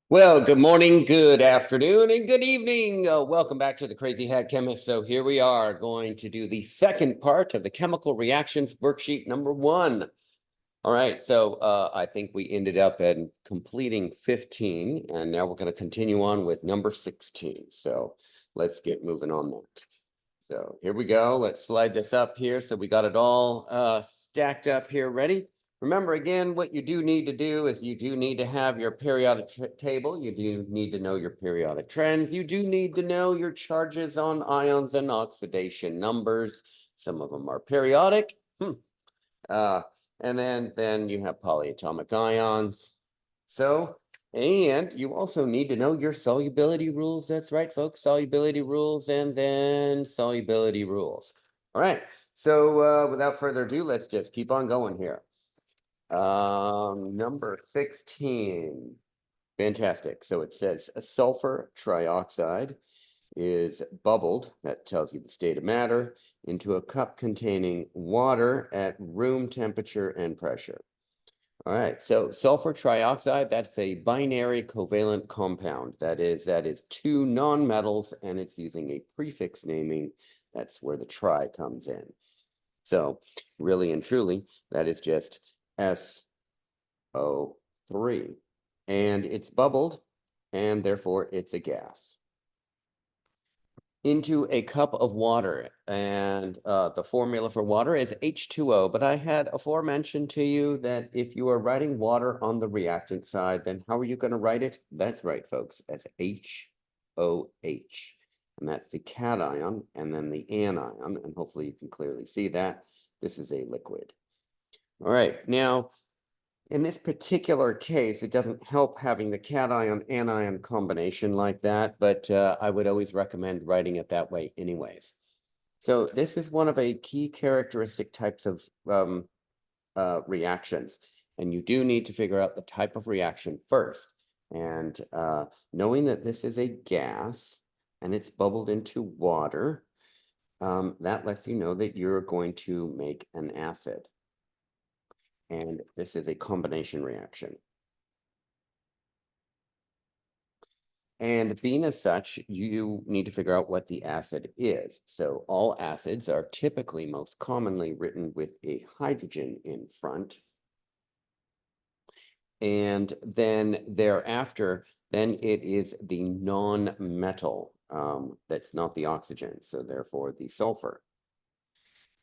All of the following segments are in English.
Well, good morning, good afternoon, and good evening. Welcome back to the Crazy Hat Chemist. So here we are going to do the second part of the chemical reactions worksheet number 1. All right, so I think we ended up at completing 15, and now we're going to continue on with number 16. So let's get moving on that. So here we go. Let's slide this up here. So we got it all stacked up here, ready? Remember, again, what you do need to do is you do need to have your periodic table. You do need to know your periodic trends. You do need to know your charges on ions and oxidation numbers. Some of them are periodic. Uh, and then you have polyatomic ions. So, and you also need to know your solubility rules. That's right, folks. Solubility rules and then solubility rules. All right. So without further ado, let's just keep on going here. Number 16. Fantastic. So it says a sulfur trioxide is bubbled, that tells you the state of matter, into a cup containing water at room temperature and pressure. All right, so sulfur trioxide, that's a binary covalent compound. That is two nonmetals, and it's using a prefix naming. That's where the tri comes in. So really and truly, that is just SO3. And it's bubbled, and therefore it's a gas. Into a cup of water, and the formula for water is H2O, but I had aforementioned to you that if you are writing water on the reactant side, then how are you going to write it? That's right, folks, as HOH, and that's the cation and then the anion, and hopefully you can clearly see that. This is a liquid. All right, now in this particular case, it doesn't help having the cation-anion combination like that, but I would always recommend writing it that way anyways. So this is one of a key characteristic types of reactions, and you do need to figure out the type of reaction first. And knowing that this is a gas and it's bubbled into water, that lets you know that you're going to make an acid. And this is a combination reaction. And being as such, you need to figure out what the acid is. So all acids are typically most commonly written with a hydrogen in front. And then thereafter, then it is the non-metal that's not the oxygen. So therefore the sulfur.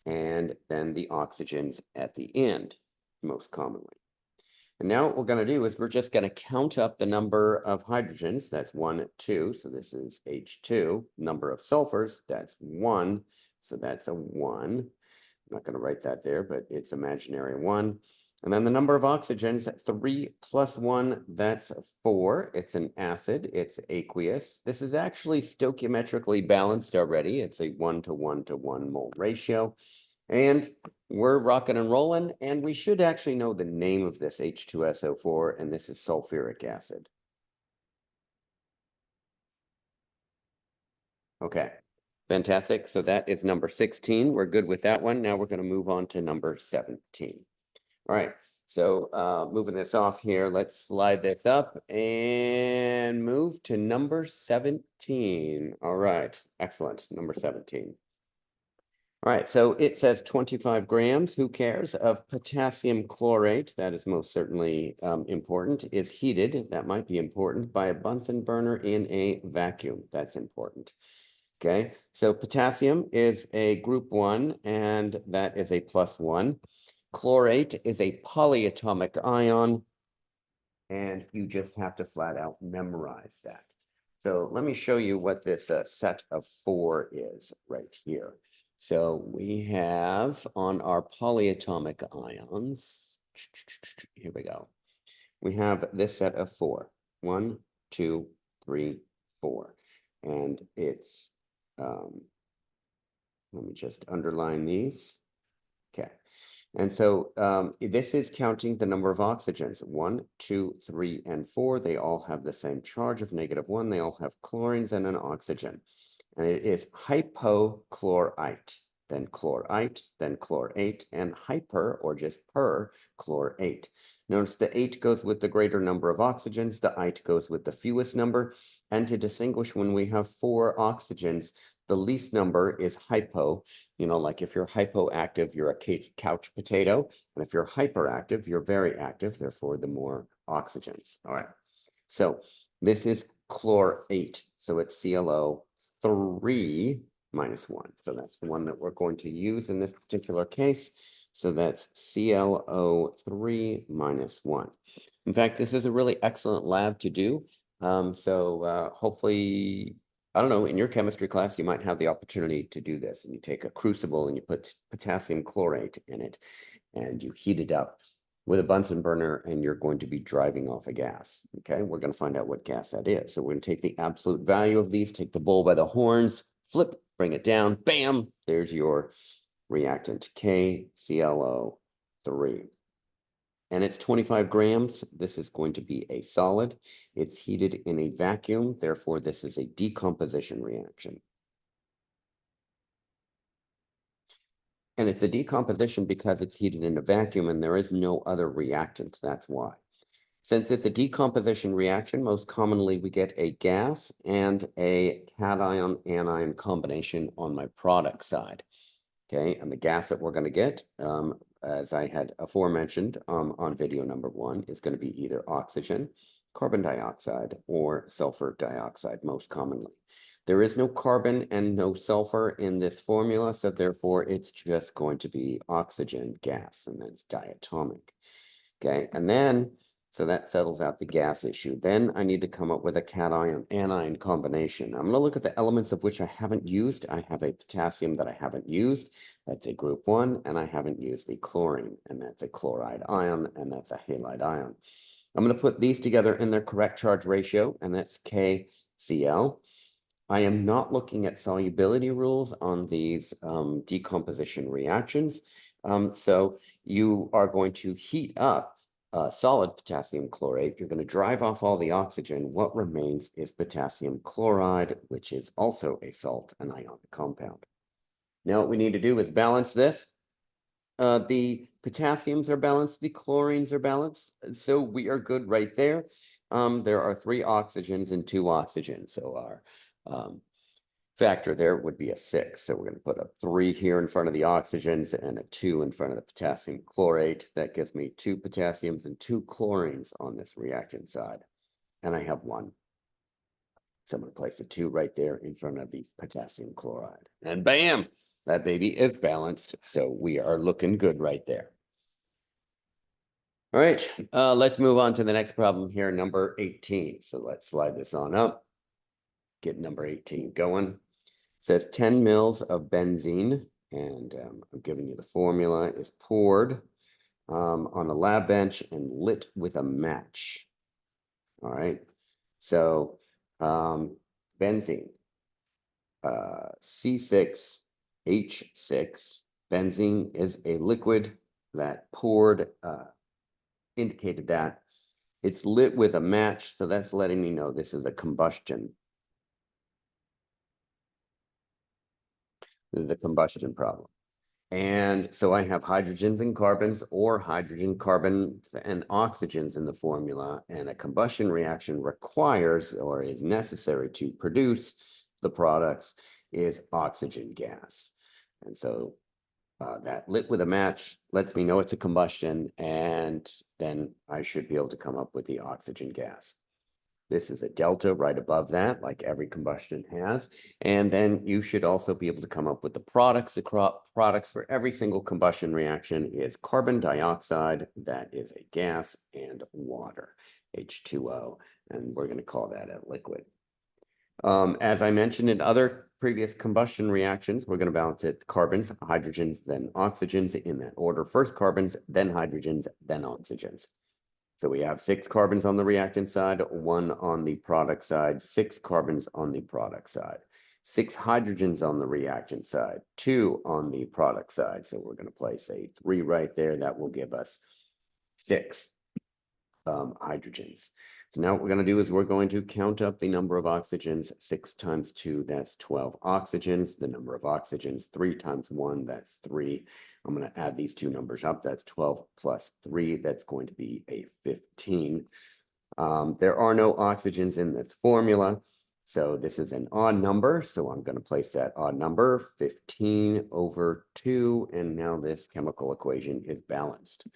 And then the oxygens at the end, most commonly. And now what we're going to do is we're just going to count up the number of hydrogens. That's 1, 2. So this is H2. Number of sulfurs, that's 1. So that's a 1. I'm not going to write that there, but it's imaginary 1. And then the number of oxygens, 3 plus 1, that's 4. It's an acid. It's aqueous. This is actually stoichiometrically balanced already. It's a 1 to 1 to 1 mole ratio. And we're rocking and rolling, and we should actually know the name of this H2SO4, and this is sulfuric acid. Okay, fantastic. So that is number 16. We're good with that one. Now we're going to move on to number 17. All right, so moving this off here, let's slide this up and move to number 17. All right, excellent, number 17. All right, so it says 25 grams, who cares, of potassium chlorate, that is most certainly important, is heated, that might be important, by a Bunsen burner in a vacuum, that's important. Okay, so potassium is a group 1, and that is a +1. Chlorate is a polyatomic ion, and you just have to flat out memorize that. So let me show you what this set of 4 is right here. So we have on our polyatomic ions, here we go. We have this set of 4. 1, 2, 3, 4. And it's, let me just underline these. Okay. And so this is counting the number of oxygens, 1, 2, 3, and 4. They all have the same charge of -1. They all have chlorines and an oxygen. And it is hypochlorite. then chlorite, then chlorate, and hyper, or just perchlorate. Notice the 8 goes with the greater number of oxygens, the ite goes with the fewest number, and to distinguish when we have 4 oxygens, the least number is hypo. You know, like if you're hypoactive, you're a couch potato, and if you're hyperactive, you're very active, therefore the more oxygens. All right, so this is chlorate, so it's ClO3 minus 1. So that's the one that we're going to use in this particular case. So that's ClO3 minus 1. In fact, this is a really excellent lab to do. Hopefully, I don't know, in your chemistry class, you might have the opportunity to do this. And you take a crucible and you put potassium chlorate in it and you heat it up with a Bunsen burner, and you're going to be driving off a gas. Okay, we're going to find out what gas that is. So we're going to take the absolute value of these, take the bull by the horns, flip, bring it down, bam, there's your reactant, KClO3. And it's 25 grams. This is going to be a solid. It's heated in a vacuum. Therefore, this is a decomposition reaction. And it's a decomposition because it's heated in a vacuum and there is no other reactant. That's why. Since it's a decomposition reaction, most commonly we get a gas and a cation-anion combination on my product side. Okay, and the gas that we're going to get, as I had aforementioned on video number 1, is going to be either oxygen, carbon dioxide, or sulfur dioxide, most commonly. There is no carbon and no sulfur in this formula, so therefore it's just going to be oxygen gas, and that's diatomic. Okay, and then, so that settles out the gas issue. Then I need to come up with a cation-anion combination. I'm going to look at the elements of which I haven't used. I have a potassium that I haven't used. That's a group 1, and I haven't used the chlorine, and that's a chloride ion, and that's a halide ion. I'm going to put these together in their correct charge ratio, and that's KCl. I am not looking at solubility rules on these decomposition reactions. So you are going to heat up solid potassium chlorate. You're going to drive off all the oxygen. What remains is potassium chloride, which is also a salt, an ionic compound. Now what we need to do is balance this. The potassiums are balanced, the chlorines are balanced, so we are good right there. There are 3 oxygens and 2 oxygens, so our factor there would be a 6. So we're going to put a 3 here in front of the oxygens and a 2 in front of the potassium chlorate. That gives me 2 potassiums and 2 chlorines on this reactant side. And I have 1. So I'm going to place a 2 right there in front of the potassium chloride. And bam, that baby is balanced. So we are looking good right there. All right, let's move on to the next problem here, number 18. So let's slide this on up. Get number 18 going. It says 10 mils of benzene, and I'm giving you the formula, is poured on a lab bench and lit with a match. All right, so benzene, C6H6. Benzene is a liquid that poured, indicated that it's lit with a match, so that's letting me know this is a combustion. The combustion problem. And so I have hydrogens and carbons, or hydrogen, carbon, and oxygens in the formula, and a combustion reaction requires or is necessary to produce the products is oxygen gas. And so that lit with a match lets me know it's a combustion, and then I should be able to come up with the oxygen gas. This is a delta right above that, like every combustion has. And then you should also be able to come up with the products. The products for every single combustion reaction is carbon dioxide, that is a gas, and water, H2O. And we're going to call that a liquid. As I mentioned in other previous combustion reactions, we're going to balance it carbons, hydrogens, then oxygens in that order. First carbons, then hydrogens, then oxygens. So we have 6 carbons on the reactant side, 1 on the product side, 6 carbons on the product side, 6 hydrogens on the reactant side, 2 on the product side. So we're going to place a 3 right there. That will give us 6. hydrogens. So now what we're going to do is we're going to count up the number of oxygens. 6 times 2, that's 12 oxygens. The number of oxygens, 3 times 1, that's 3. I'm going to add these two numbers up. That's 12 plus 3. That's going to be a 15. There are no oxygens in this formula. So this is an odd number. So I'm going to place that odd number, 15 over 2. And now this chemical equation is balanced.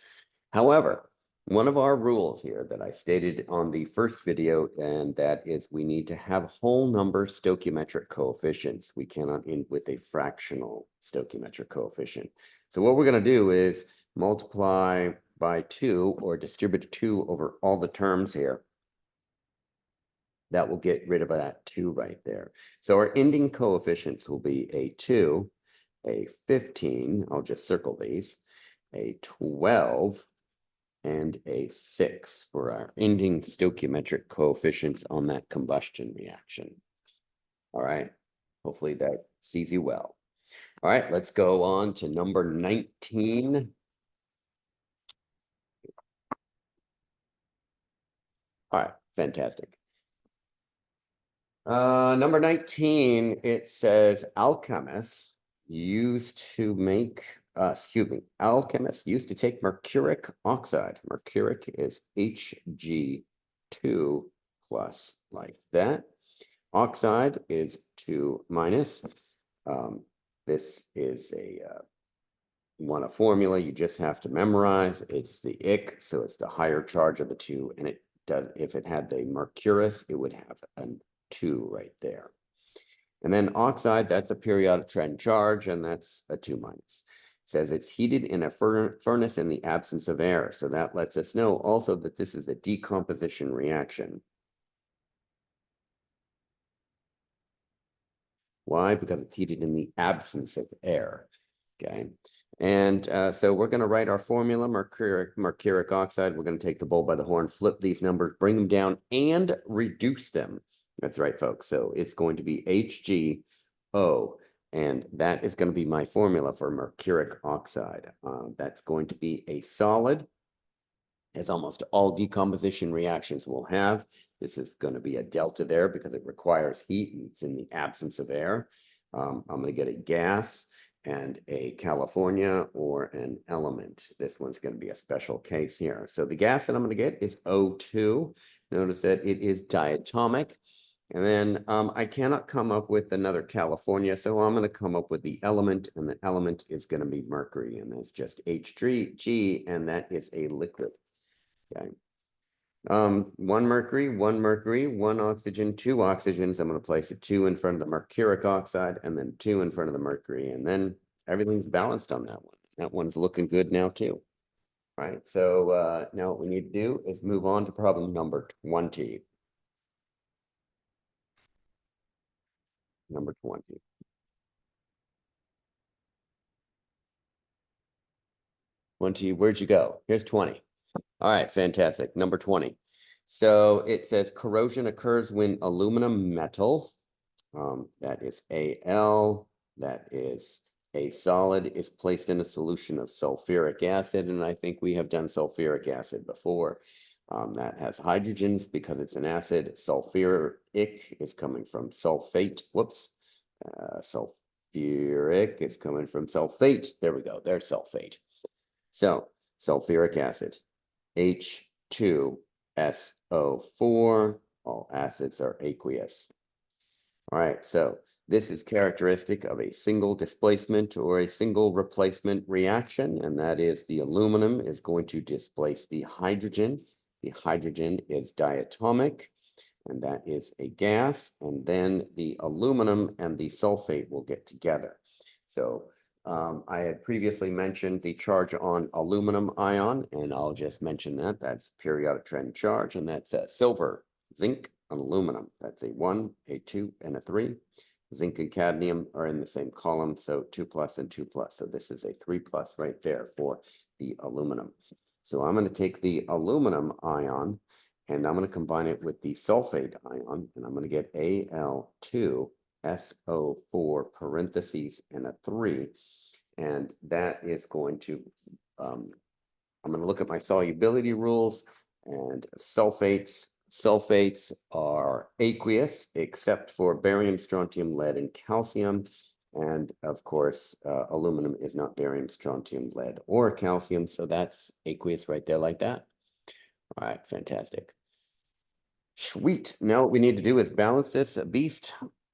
However, one of our rules here that I stated on the first video, and that is we need to have whole number stoichiometric coefficients. We cannot end with a fractional stoichiometric coefficient. So what we're going to do is multiply by 2 or distribute 2 over all the terms here. That will get rid of that 2 right there. So our ending coefficients will be a 2, a 15, I'll just circle these, a 12, and a 6 for our ending stoichiometric coefficients on that combustion reaction. All right, hopefully that sees you well. All right, let's go on to number 19. All right, fantastic. Number 19, it says alchemists used to make, alchemists used to take mercuric oxide. Mercuric is Hg2 plus, like that. Oxide is 2 minus. This is a formula you just have to memorize. It's the ic, so it's the higher charge of the 2, and it does, if it had the mercurous, it would have an 2 right there. And then oxide, that's a periodic trend charge, and that's a 2 minus. It says it's heated in a furnace in the absence of air. So that lets us know also that this is a decomposition reaction. Why? Because it's heated in the absence of air. Okay. And so we're going to write our formula, mercuric oxide. We're going to take the bull by the horn, flip these numbers, bring them down, and reduce them. That's right, folks. So it's going to be HgO, and that is going to be my formula for mercuric oxide. That's going to be a solid, as almost all decomposition reactions will have. This is going to be a delta there because it requires heat and it's in the absence of air. I'm going to get a gas and a California or an element. This one's going to be a special case here. So the gas that I'm going to get is O2. Notice that it is diatomic. And then I cannot come up with another California, so I'm going to come up with the element, and the element is going to be mercury, and that's just Hg, and that is a liquid. Okay. 1 mercury, 1 oxygen, 2 oxygens. I'm going to place a 2 in front of the mercuric oxide and then 2 in front of the mercury. And then everything's balanced on that one. That one's looking good now too. Right. So now what we need to do is move on to problem number 20. Number 20. Where'd you go? Here's 20. All right, fantastic. Number 20. So it says corrosion occurs when aluminum metal, that is Al, that is a solid, is placed in a solution of sulfuric acid. And I think we have done sulfuric acid before. That has hydrogens because it's an acid. Sulfuric is coming from sulfate. Whoops. Sulfuric is coming from sulfate. There we go. There's sulfate. So sulfuric acid, H2SO4. All acids are aqueous. All right, so this is characteristic of a single displacement or a single replacement reaction, and that is the aluminum is going to displace the hydrogen. The hydrogen is diatomic, and that is a gas, and then the aluminum and the sulfate will get together. So I had previously mentioned the charge on aluminum ion, and I'll just mention that. That's periodic trend charge, and that's silver, zinc, and aluminum. That's a 1, a 2, and a 3. Zinc and cadmium are in the same column, so 2 plus and 2 plus. So this is a 3 plus right there for the aluminum. So I'm going to take the aluminum ion, and I'm going to combine it with the sulfate ion, and I'm going to get Al2SO4 parentheses and a 3. And that is going to, I'm going to look at my solubility rules, And sulfates. Sulfates are aqueous, except for barium, strontium, lead, and calcium. And of course, aluminum is not barium, strontium, lead, or calcium. So that's aqueous right there like that. All right, fantastic. Sweet. Now what we need to do is balance this beast.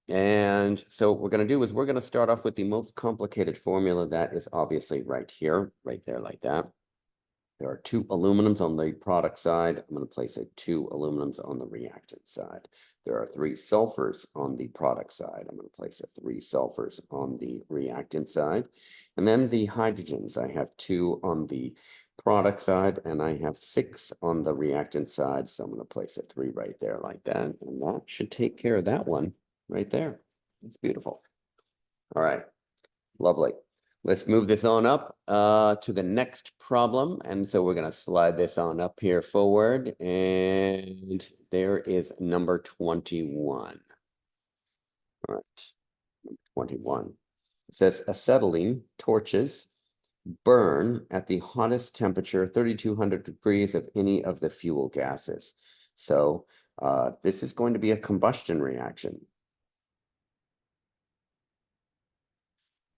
And so what we're going to do is we're going to start off with the most complicated formula that is obviously right here, right there like that. There are 2 aluminums on the product side. I'm going to place 2 aluminums on the reactant side. There are 3 sulfurs on the product side. I'm going to place 3 sulfurs on the reactant side. And then the hydrogens, I have 2 on the product side, and I have 6 on the reactant side. So I'm going to place 3 right there like that. And that should take care of that one right there. It's beautiful. All right, lovely. Let's move this on up to the next problem. And so we're going to slide this on up here forward. And there is number 21. All right, number 21. It says acetylene torches burn at the hottest temperature, 3,200 degrees of any of the fuel gases. So this is going to be a combustion reaction.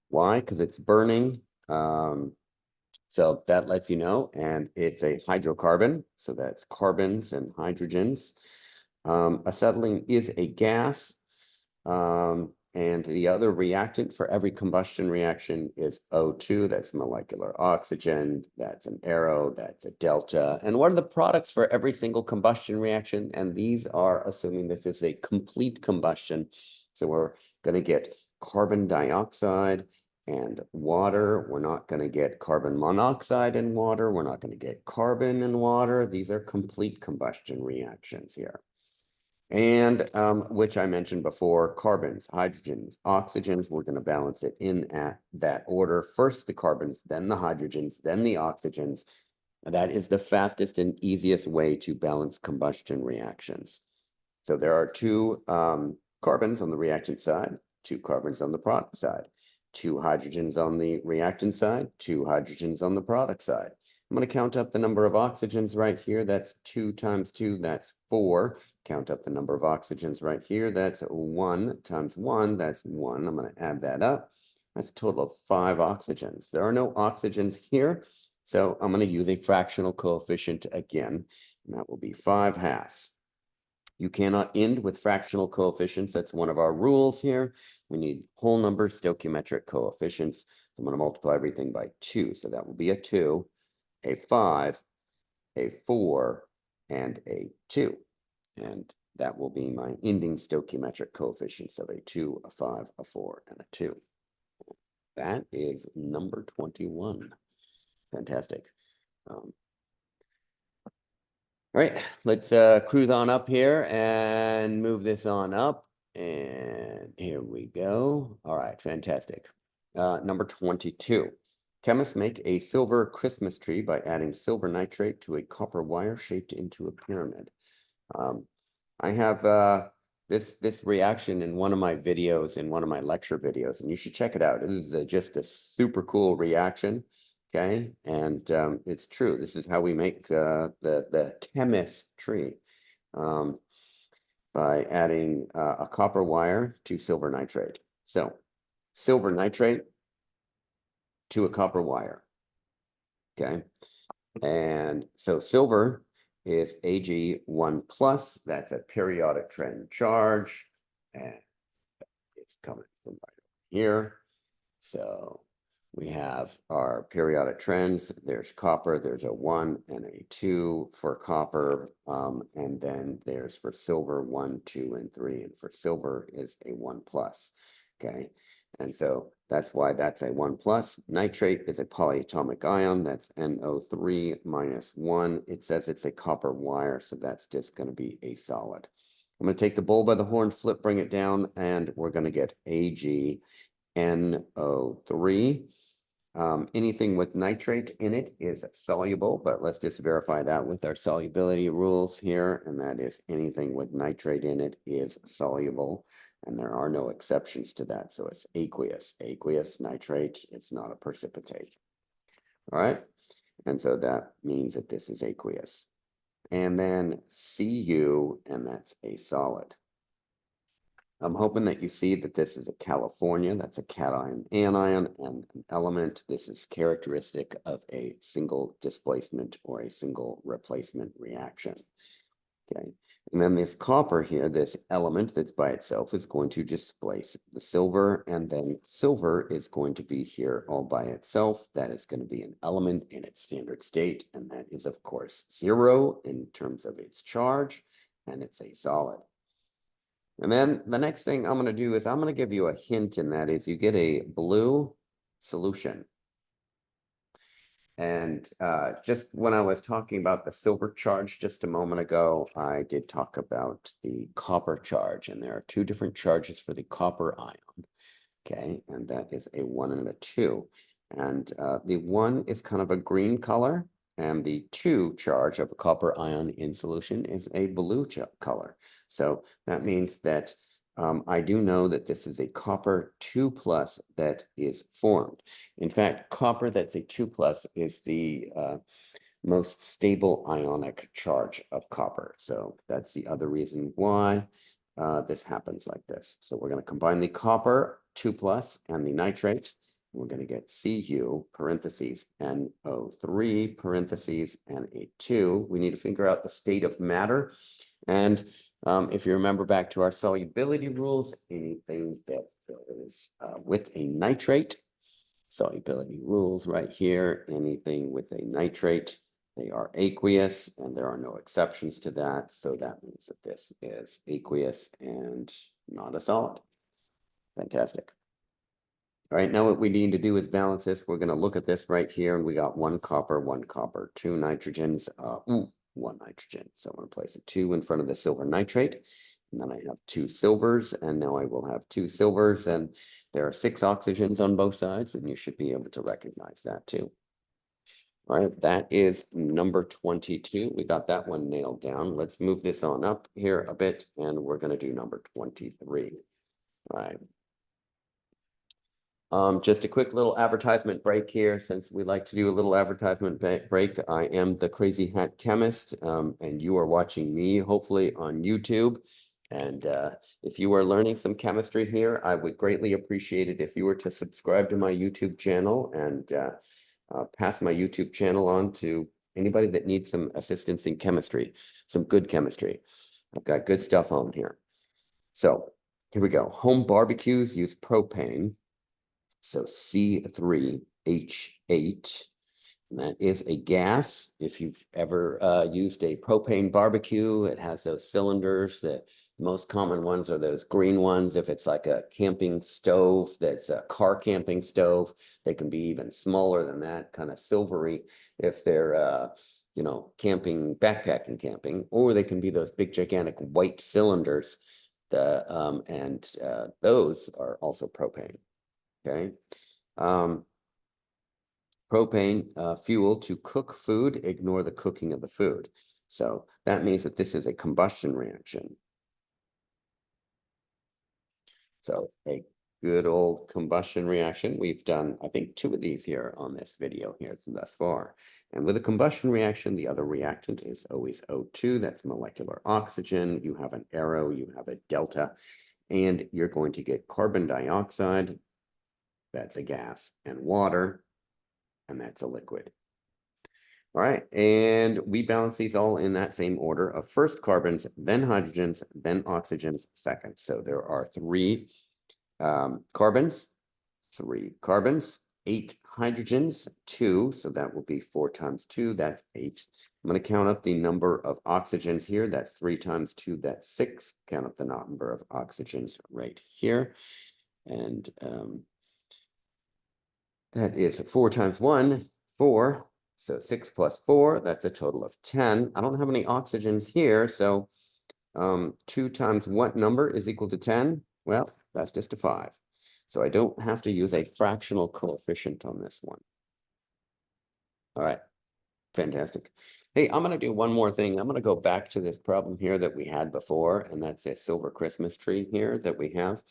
Why? Because it's burning. So that lets you know, and it's a hydrocarbon. So that's carbons and hydrogens. Acetylene is a gas. And the other reactant for every combustion reaction is O2. That's molecular oxygen. That's an arrow. That's a delta. And what are the products for every single combustion reaction? And these are assuming this is a complete combustion. So we're going to get carbon dioxide and water. We're not going to get carbon monoxide in water. We're not going to get carbon in water. These are complete combustion reactions here. And which I mentioned before, carbons, hydrogens, oxygens, we're going to balance it in at that order. First the carbons, then the hydrogens, then the oxygens. That is the fastest and easiest way to balance combustion reactions. So there are 2 carbons on the reactant side, 2 carbons on the product side, 2 hydrogens on the reactant side, 2 hydrogens on the product side. I'm going to count up the number of oxygens right here. That's 2 times 2, that's 4. Count up the number of oxygens right here. That's 1 times 1, that's 1. I'm going to add that up. That's a total of 5 oxygens. There are no oxygens here, so I'm going to use a fractional coefficient again, and that will be 5/2. You cannot end with fractional coefficients. That's one of our rules here. We need whole number stoichiometric coefficients. So I'm going to multiply everything by 2. So that will be a 2, a 5, a 4, and a 2. And that will be my ending stoichiometric coefficients of a 2, a 5, a 4, and a 2. That is number 21. Fantastic. All right, let's cruise on up here and move this on up. And here we go. All right, fantastic. Number 22. Chemists make a silver Christmas tree by adding silver nitrate to a copper wire shaped into a pyramid. I have this reaction in one of my videos, in one of my lecture videos, and you should check it out. This is just a super cool reaction. Okay, and it's true. This is how we make the chemistry by adding a copper wire to silver nitrate. So silver nitrate to a copper wire. Okay, and so silver is Ag1+. That's a periodic trend charge, and it's coming from right here. So we have our periodic trends. There's copper, there's a 1 and a 2 for copper. And then there's for silver 1, 2, and 3. And for silver is a 1+. Okay. And so that's why that's a 1+. Nitrate is a polyatomic ion. That's NO3 - 1. It says it's a copper wire. So that's just going to be a solid. I'm going to take the bull by the horn, flip, bring it down, and we're going to get AgNO3. Anything with nitrate in it is soluble, but let's just verify that with our solubility rules here, and that is anything with nitrate in it is soluble, and there are no exceptions to that, so it's aqueous. Aqueous nitrate, it's not a precipitate. All right, and so that means that this is aqueous. and then Cu, and that's a solid. I'm hoping that you see that this is a California, that's a cation anion, and an element. This is characteristic of a single displacement or a single replacement reaction. Okay, and then this copper here, this element that's by itself is going to displace the silver, and then silver is going to be here all by itself. That is going to be an element in its standard state, and that is, of course, 0 in terms of its charge, and it's a solid. And then the next thing I'm going to do is I'm going to give you a hint, and that is you get a blue solution. And just when I was talking about the silver charge just a moment ago, I did talk about the copper charge, and there are two different charges for the copper ion. Okay, and that is a 1 and a 2. And the 1 is kind of a green color, and the 2 charge of a copper ion in solution is a blue color. So that means that I do know that this is a copper 2 plus that is formed. In fact, copper that's a 2 plus is the most stable ionic charge of copper. So that's the other reason why this happens like this. So we're going to combine the copper 2 plus and the nitrate. We're going to get Cu parentheses NO3 parentheses and a 2. We need to figure out the state of matter. And if you remember back to our solubility rules, anything that is with a nitrate, solubility rules right here, anything with a nitrate, they are aqueous, and there are no exceptions to that. So that means that this is aqueous and not a solid. Fantastic. All right, now what we need to do is balance this. We're going to look at this right here, and we got 1 copper, 2 nitrogens, 1 nitrogen. So I'm going to place a 2 in front of the silver nitrate. And then I have 2 silvers, and now I will have 2 silvers, and there are 6 oxygens on both sides, and you should be able to recognize that too. All right, that is number 22. We got that one nailed down. Let's move this on up here a bit, and we're going to do number 23. All right. Just a quick little advertisement break here, since we like to do a little advertisement break. I am the Crazy Hat Chemist, and you are watching me, hopefully, on YouTube. And if you are learning some chemistry here, I would greatly appreciate it if you were to subscribe to my YouTube channel and pass my YouTube channel on to anybody that needs some assistance in chemistry, some good chemistry. I've got good stuff on here. So here we go. Home barbecues use propane. So C3H8, and that is a gas. If you've ever used a propane barbecue, it has those cylinders. The most common ones are those green ones. If it's like a camping stove, that's a car camping stove, they can be even smaller than that, kind of silvery if they're you know, camping, backpacking camping, or they can be those big gigantic white cylinders. Those are also propane. Okay. Propane fuel to cook food, ignore the cooking of the food. So that means that this is a combustion reaction. So a good old combustion reaction. We've done, I think, 2 of these here on this video here thus far. And with a combustion reaction, the other reactant is always O2. That's molecular oxygen. You have an arrow, you have a delta, and you're going to get carbon dioxide. That's a gas, and water, and that's a liquid. All right, and we balance these all in that same order of first carbons, then hydrogens, then oxygens second. So there are 3 carbons, 8 hydrogens, 2. So that will be 4 times 2, that's 8. I'm going to count up the number of oxygens here. That's 3 times 2, that's 6. Count up the number of oxygens right here. And that is 4 times 1, 4. So 6 plus 4, that's a total of 10. I don't have any oxygens here, so 2 times what number is equal to 10? Well, that's just a 5. So I don't have to use a fractional coefficient on this one. All right, fantastic. Hey, I'm going to do one more thing. I'm going to go back to this problem here that we had before, and that's a silver Christmas tree here that we have.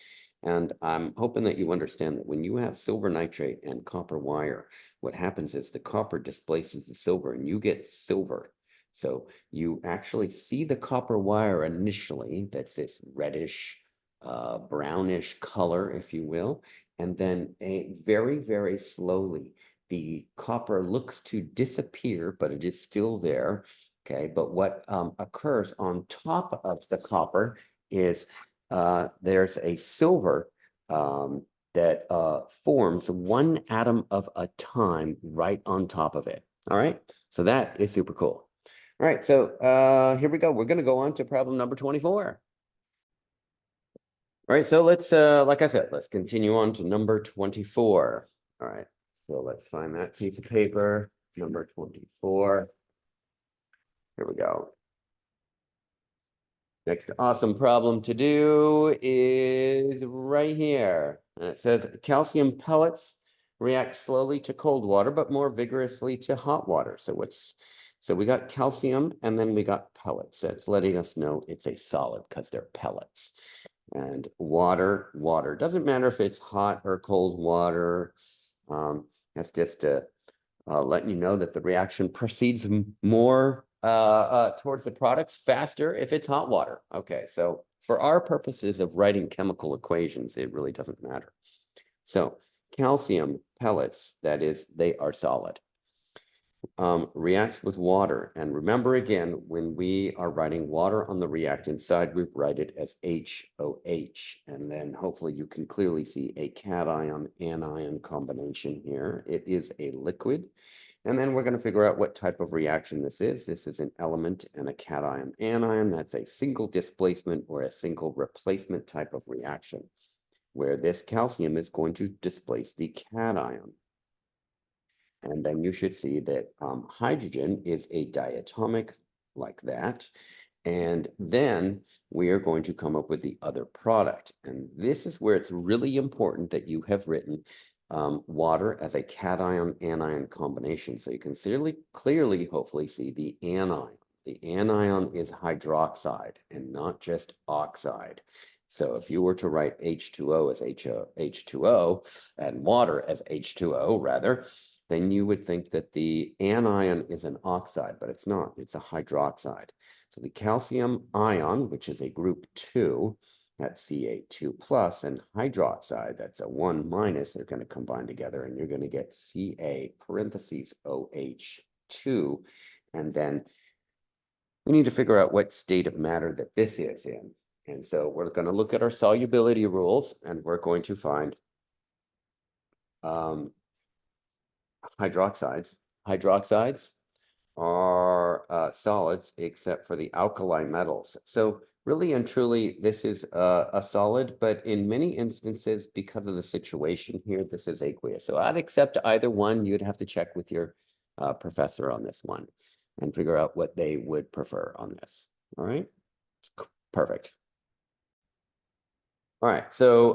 And I'm hoping that you understand that when you have silver nitrate and copper wire, what happens is the copper displaces the silver and you get silver. So you actually see the copper wire initially, that's this reddish, brownish color, if you will. And then very, very slowly, the copper looks to disappear, but it is still there. Okay, but what occurs on top of the copper is there's a silver that forms one atom of a time right on top of it. All right, so that is super cool. All right, so here we go. We're going to go on to problem number 24. All right, so let's, like I said, let's continue on to number 24. All right, so let's find that piece of paper, number 24. Here we go. Next awesome problem to do is right here. And it says calcium pellets react slowly to cold water, but more vigorously to hot water. So we got calcium and then we got pellets. That's letting us know it's a solid because they're pellets. And water, doesn't matter if it's hot or cold water. That's just letting you know that the reaction proceeds more towards the products faster if it's hot water. Okay, so for our purposes of writing chemical equations, it really doesn't matter. So calcium pellets, that is, they are solid. Reacts with water. And remember again, when we are writing water on the reactant side, we write it as HOH. And then hopefully you can clearly see a cation anion combination here. It is a liquid. And then we're going to figure out what type of reaction this is. This is an element and a cation anion. That's a single displacement or a single replacement type of reaction, where this calcium is going to displace the cation. And then you should see that hydrogen is a diatomic like that. And then we are going to come up with the other product. And this is where it's really important that you have written water as a cation anion combination. So you can clearly, hopefully see the anion. The anion is hydroxide and not just oxide. So if you were to write H2O as H2O and water as H2O rather, then you would think that the anion is an oxide, but it's not. It's a hydroxide. So the calcium ion, which is a group 2, that's Ca2 plus, and hydroxide, that's a 1 minus, they're going to combine together, and you're going to get Ca parentheses OH2. And then we need to figure out what state of matter that this is in. And so we're going to look at our solubility rules, and we're going to find hydroxides. Hydroxides are solids except for the alkali metals. So really and truly, this is a solid, but in many instances, because of the situation here, this is aqueous. So I'd accept either one. You'd have to check with your professor on this one and figure out what they would prefer on this. All right, perfect. All right, so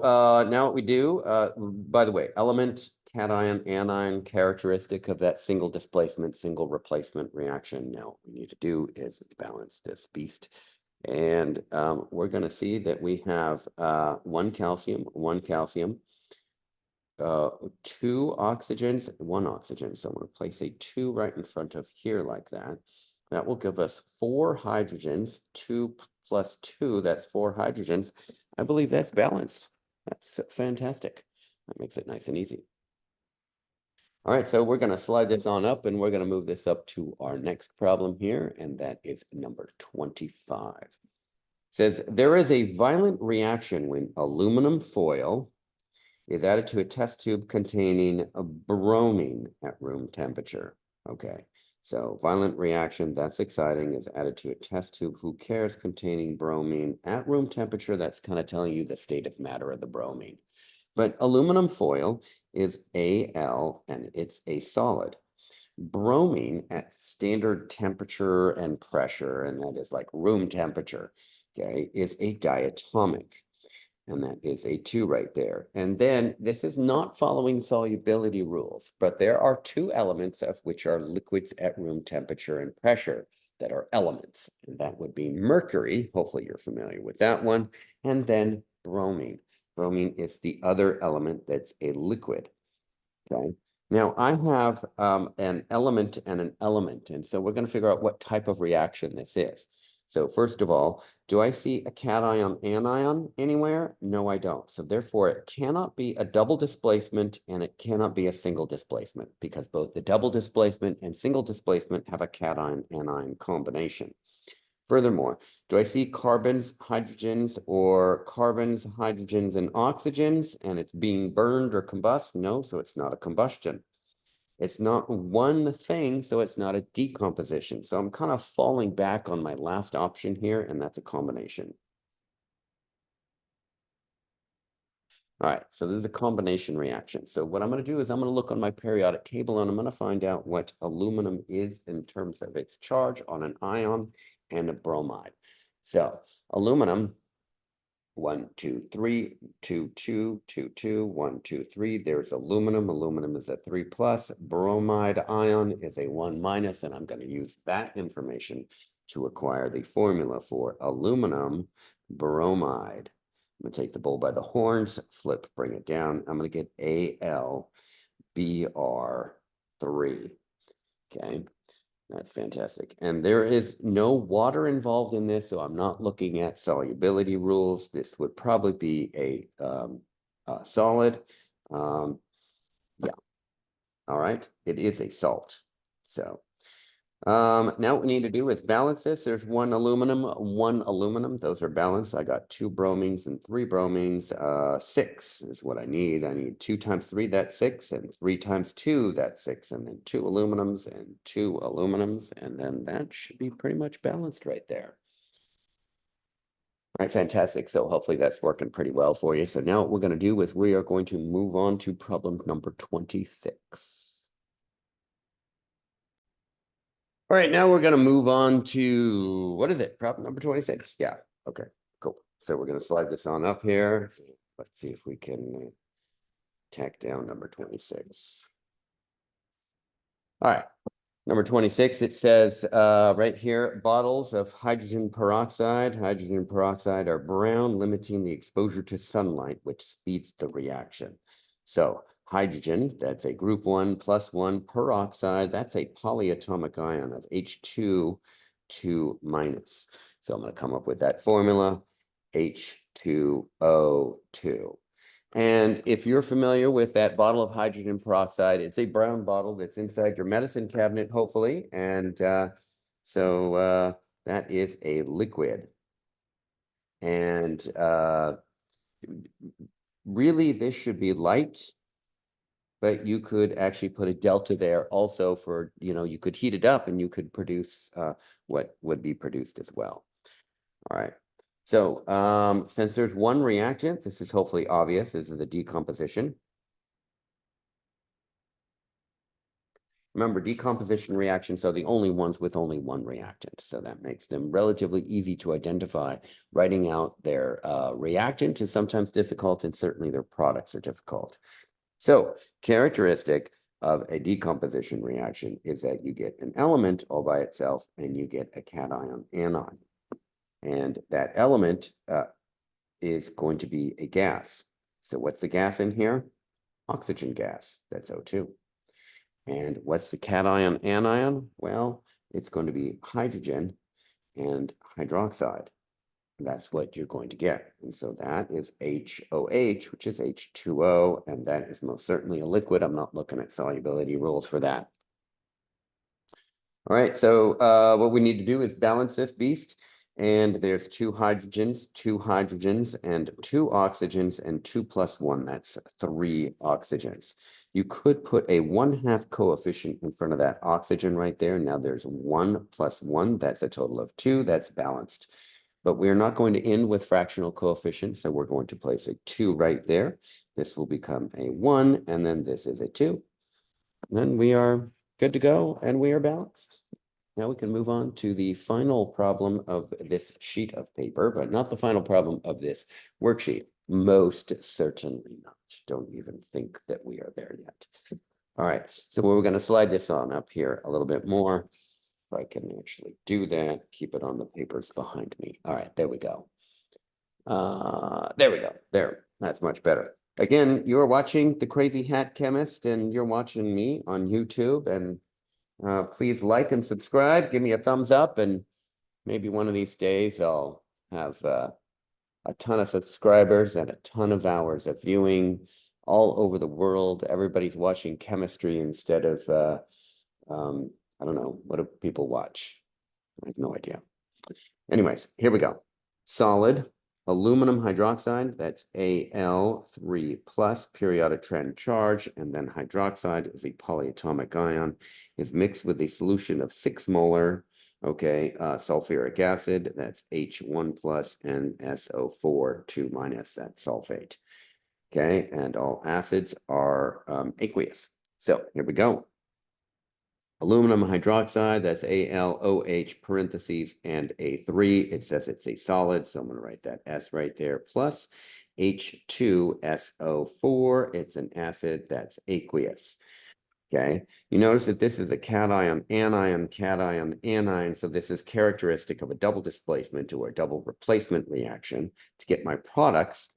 now what we do, by the way, element, cation, anion, characteristic of that single displacement, single replacement reaction. Now what we need to do is balance this beast. And we're going to see that we have one calcium, two oxygens, one oxygen. So I'm going to place a 2 right in front of here like that. That will give us 4 hydrogens, 2 plus 2, that's 4 hydrogens. I believe that's balanced. That's fantastic. That makes it nice and easy. All right, so we're going to slide this on up and we're going to move this up to our next problem here, and that is number 25. It says there is a violent reaction when aluminum foil is added to a test tube containing a bromine at room temperature. Okay, so violent reaction, that's exciting, is added to a test tube, who cares, containing bromine at room temperature. That's kind of telling you the state of matter of the bromine. But aluminum foil is Al and it's a solid. Bromine at standard temperature and pressure, and that is like room temperature, okay, is a diatomic. And that is a 2 right there. And then this is not following solubility rules, but there are 2 elements of which are liquids at room temperature and pressure that are elements. And that would be mercury. Hopefully you're familiar with that one. And then bromine. Bromine is the other element that's a liquid. Okay. Now I have an element and an element, and so we're going to figure out what type of reaction this is. So first of all, do I see a cation anion anywhere? No, I don't. So therefore, it cannot be a double displacement and it cannot be a single displacement because both the double displacement and single displacement have a cation anion combination. Furthermore, do I see carbons, hydrogens, or carbons, hydrogens, and oxygens, and it's being burned or combust? No, so it's not a combustion. It's not one thing, so it's not a decomposition. So I'm kind of falling back on my last option here, and that's a combination. All right, so this is a combination reaction. So what I'm going to do is I'm going to look on my periodic table, and I'm going to find out what aluminum is in terms of its charge on an ion and a bromide. So aluminum, 1, 2, 3, 2, 2, 2, 2, 1, 2, 3. There's aluminum. Aluminum is a 3 plus. Bromide ion is a 1 minus, and I'm going to use that information to acquire the formula for aluminum bromide. I'm going to take the bull by the horns, flip, bring it down. I'm going to get AlBr3. Okay. That's fantastic. And there is no water involved in this, so I'm not looking at solubility rules. This would probably be a solid. Yeah. All right. It is a salt. So now what we need to do is balance this. There's one aluminum. Those are balanced. I got 2 bromines and 3 bromines. 6 is what I need. I need 2 times 3, that's 6, and 3 times 2, that's 6, and then 2 aluminums and 2 aluminums, and then that should be pretty much balanced right there. All right, fantastic. So hopefully that's working pretty well for you. So now what we're going to do is we are going to move on to problem number 26. All right, now we're going to move on to, what is it? Problem number 26? Yeah. Okay, cool. So we're going to slide this on up here. Let's see if we can tack down number 26. All right. Number 26, it says right here, bottles of hydrogen peroxide. Hydrogen peroxide are brown, limiting the exposure to sunlight, which speeds the reaction. So hydrogen, that's a group 1 plus 1 peroxide. That's a polyatomic ion of H2 2 minus. So I'm going to come up with that formula, H2O2. And if you're familiar with that bottle of hydrogen peroxide, it's a brown bottle that's inside your medicine cabinet, hopefully. And so that is a liquid. And really, this should be light, but you could actually put a delta there also for, you could heat it up and you could produce what would be produced as well. All right. So since there's one reactant, this is hopefully obvious. This is a decomposition. Remember, decomposition reactions are the only ones with only one reactant. So that makes them relatively easy to identify. Writing out their reactant is sometimes difficult, and certainly their products are difficult. So characteristic of a decomposition reaction is that you get an element all by itself and you get a cation anion. And that element is going to be a gas. So what's the gas in here? Oxygen gas. That's O2. And what's the cation anion? Well, it's going to be hydrogen and hydroxide. That's what you're going to get. And so that is HOH, which is H2O, and that is most certainly a liquid. I'm not looking at solubility rules for that. All right, so what we need to do is balance this beast. And there's 2 hydrogens, and 2 oxygens, and 2 plus 1. That's 3 oxygens. You could put a 1/2 coefficient in front of that oxygen right there. Now there's 1 plus 1. That's a total of 2. That's balanced. But we're not going to end with fractional coefficients, so we're going to place a 2 right there. This will become a 1, and then this is a 2. And then we are good to go, and we are balanced. Now we can move on to the final problem of this sheet of paper, but not the final problem of this worksheet. Most certainly not. Don't even think that we are there yet. All right, so we're going to slide this on up here a little bit more. If I can actually do that, keep it on the papers behind me. All right, there we go. There we go. There, that's much better. again, you're watching The Crazy Hat Chemist and you're watching me on YouTube. And please like and subscribe. Give me a thumbs up. And maybe one of these days I'll have a ton of subscribers and a ton of hours of viewing all over the world. Everybody's watching chemistry instead of, I don't know, what do people watch? I have no idea. Anyways, here we go. Solid aluminum hydroxide, that's Al3 plus periodic trend charge, and then hydroxide is a polyatomic ion, is mixed with a solution of 6 molar, okay, sulfuric acid, that's H1 plus and SO4 2 minus, that's sulfate. Okay, and all acids are aqueous. So here we go. Aluminum hydroxide, that's AlOH parentheses and A3. It says it's a solid, so I'm going to write that S right there, plus H2SO4. It's an acid that's aqueous. Okay, you notice that this is a cation, anion, so this is characteristic of a double displacement or a double replacement reaction. To get my products,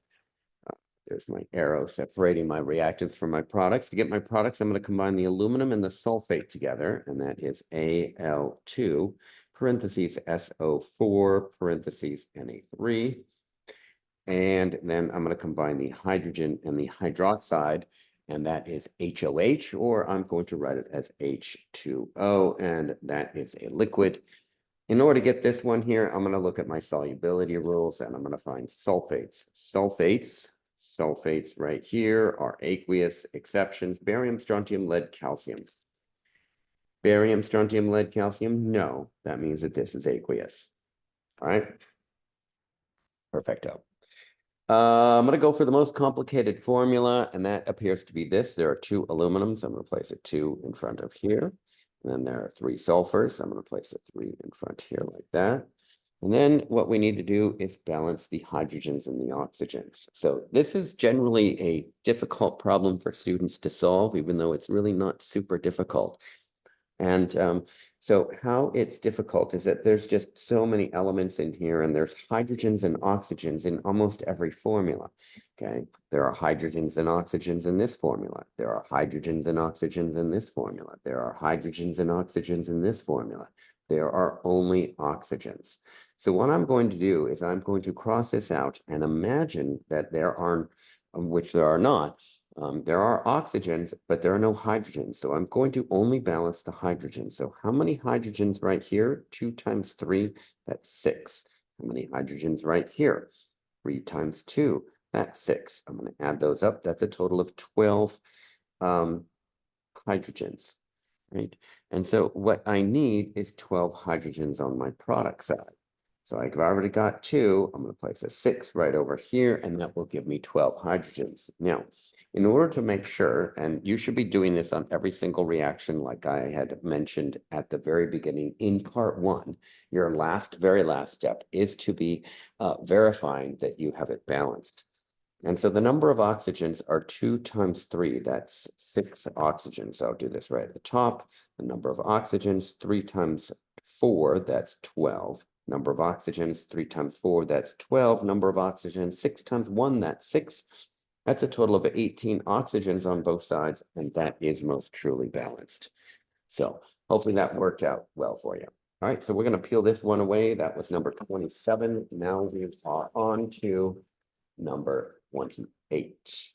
there's my arrow separating my reactants from my products. To get my products, I'm going to combine the aluminum and the sulfate together, and that is Al2, parentheses SO4, parentheses Na3. And then I'm going to combine the hydrogen and the hydroxide, and that is HOH, or I'm going to write it as H2O, and that is a liquid. In order to get this one here, I'm going to look at my solubility rules, and I'm going to find sulfates. Sulfates right here are aqueous. Exceptions: barium, strontium, lead, calcium. Barium, strontium, lead, calcium, no. That means that this is aqueous. All right. Perfecto. I'm going to go for the most complicated formula, and that appears to be this. There are 2 aluminums. I'm going to place a 2 in front of here. And then there are 3 sulfurs. I'm going to place a 3 in front here like that. And then what we need to do is balance the hydrogens and the oxygens. So this is generally a difficult problem for students to solve, even though it's really not super difficult. And so how it's difficult is that there's just so many elements in here, and there's hydrogens and oxygens in almost every formula. Okay, there are hydrogens and oxygens in this formula. There are hydrogens and oxygens in this formula. There are hydrogens and oxygens in this formula. There are only oxygens. So what I'm going to do is I'm going to cross this out and imagine that there are, which there are not, there are oxygens, but there are no hydrogens. So I'm going to only balance the hydrogens. So how many hydrogens right here? 2 times 3, that's 6. How many hydrogens right here? 3 times 2, that's 6. I'm going to add those up. That's a total of 12 hydrogens, right? And so what I need is 12 hydrogens on my product side. So I've already got 2. I'm going to place a 6 right over here, and that will give me 12 hydrogens. Now, in order to make sure, and you should be doing this on every single reaction, like I had mentioned at the very beginning in part 1, your very last step is to be verifying that you have it balanced. And so the number of oxygens are 2 times 3, that's 6 oxygens. So I'll do this right at the top. The number of oxygens, 3 times 4, that's 12. Number of oxygens, 3 times 4, that's 12. Number of oxygens, 6 times 1, that's 6. That's a total of 18 oxygens on both sides, and that is most truly balanced. So hopefully that worked out well for you. All right, so we're going to peel this one away. That was number 27. Now we are on to number 28.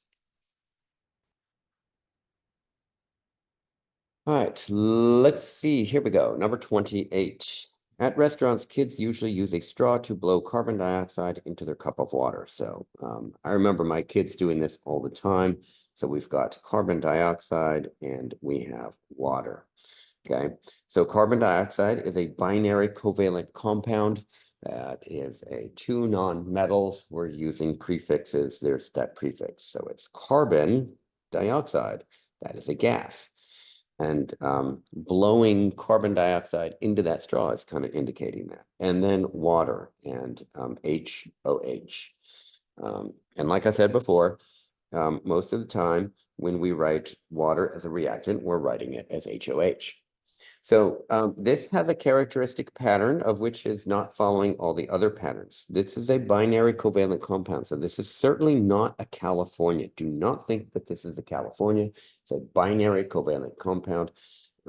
All right, let's see. Here we go. Number 28. At restaurants, kids usually use a straw to blow carbon dioxide into their cup of water. So I remember my kids doing this all the time. So we've got carbon dioxide and we have water. Okay, so carbon dioxide is a binary covalent compound. That is a 2 non-metals. We're using prefixes. There's that prefix. So it's carbon dioxide. That is a gas. And blowing carbon dioxide into that straw is kind of indicating that. And then water and HOH. And like I said before, most of the time when we write water as a reactant, we're writing it as HOH. So this has a characteristic pattern of which is not following all the other patterns. This is a binary covalent compound. So this is certainly not a California. Do not think that this is a California. It's a binary covalent compound